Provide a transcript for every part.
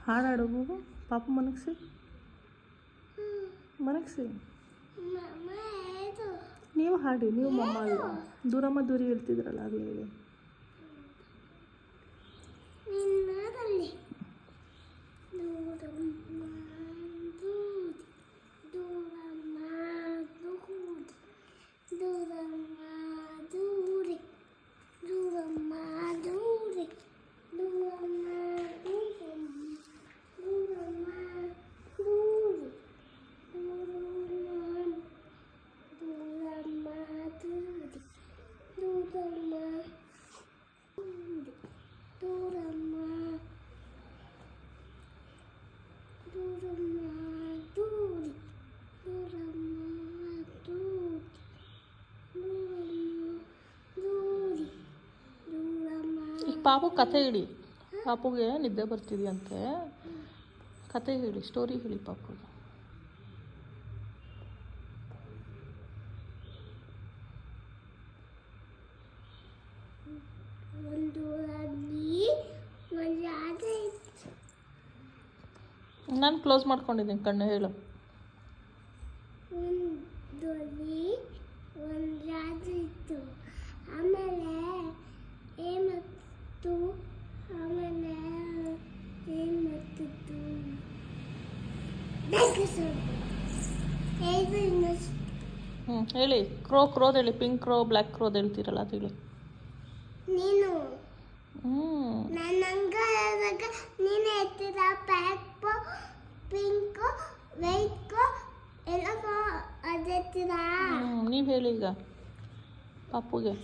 ಹಾಡಾಡು ಮಗು. ಪಾಪ ಮನಗಿಸಿ ಮನಗಿಸಿ. ನೀವು ಹಾಡಿ, ನೀವು ಮಮ್ಮ ಅಲ್ಲ. ದೂರಮ್ಮ ದೂರಿ ಹೇಳ್ತಿದ್ರಲ್ಲ ಅದು ಹೇಳಿ. ಈಗ ಪಾಪು ಕತೆ ಹೇಳಿ. ಪಾಪುಗೆ ನಿದ್ದೆ ಬರ್ತಿದೆಯಂತೆ. ಕತೆ ಹೇಳಿ, ಸ್ಟೋರಿ ಹೇಳಿ ಪಾಪುಗೆ. ನಾನು ಕ್ಲೋಸ್ ಮಾಡ್ಕೊಂಡಿದ್ದೀನಿ ಕಣ್ಣು, ಹೇಳು. ಒಂದು ರಾತ್ರಿ ಇತ್ತು. ಆಮೇಲೆ ಏಮತ್ತು ಆಮೇಲೆ ಏನು ಮಾಡ್ತಿತ್ತು ಹೇಳಿ. ಕ್ರೋದ್ ಹೇಳಿ. ಪಿಂಕ್ ಕ್ರೋ, ಬ್ಲ್ಯಾಕ್ ಕ್ರೋದ್ ಹೇಳ್ತೀರಲ್ಲ ಅದು ಹೇಳಿ. ನೀನು ನಾನು ಹಂಗಾದಾಗ ನೀನು ಎತ್ತಿದ ಪ್ಯಾಕ್ಪು ಪಿಂಕು ವೈಟ್ಕು ಎಲ್ಲ ಅದೆತ್ತಿದ. ನೀವು ಹೇಳಿ ಈಗ ಪಾಪುಗೆ.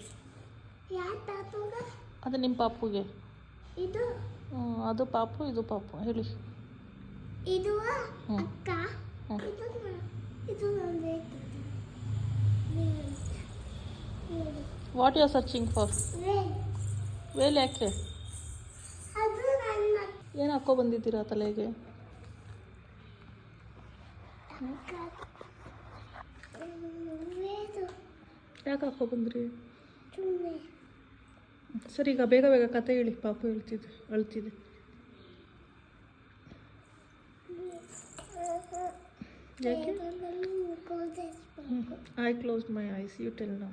ಯಾವ ಪಾಪುಗ? ಅದು ನಿಮ್ಮ ಪಾಪುಗೆ. ಇದು ಅದು ಪಾಪು, ಇದು ಪಾಪು. ಹೇಳಿ. ಇದು ಅಕ್ಕ, ಇದು ನನ್ನ. What you are searching for? ವೇಲ್ ಯಾಕೆ? ಅದು ನನ್ನ. ಏನು ಹಾಕೋ ಬಂದಿದ್ದೀರಾ ತಲೆಗೆ? ಯಾಕೆ ಹಾಕೋ ಬಂದ್ರಿ? ಸರಿ, ಈಗ ಬೇಗ ಬೇಗ ಕತೆ ಹೇಳಿ. ಪಾಪು ಹೇಳ್ತಿದ್ದೆ, ಅಳ್ತಿದ್ದೆ. ಯಾಕೆ? I close my eyes. You tell now.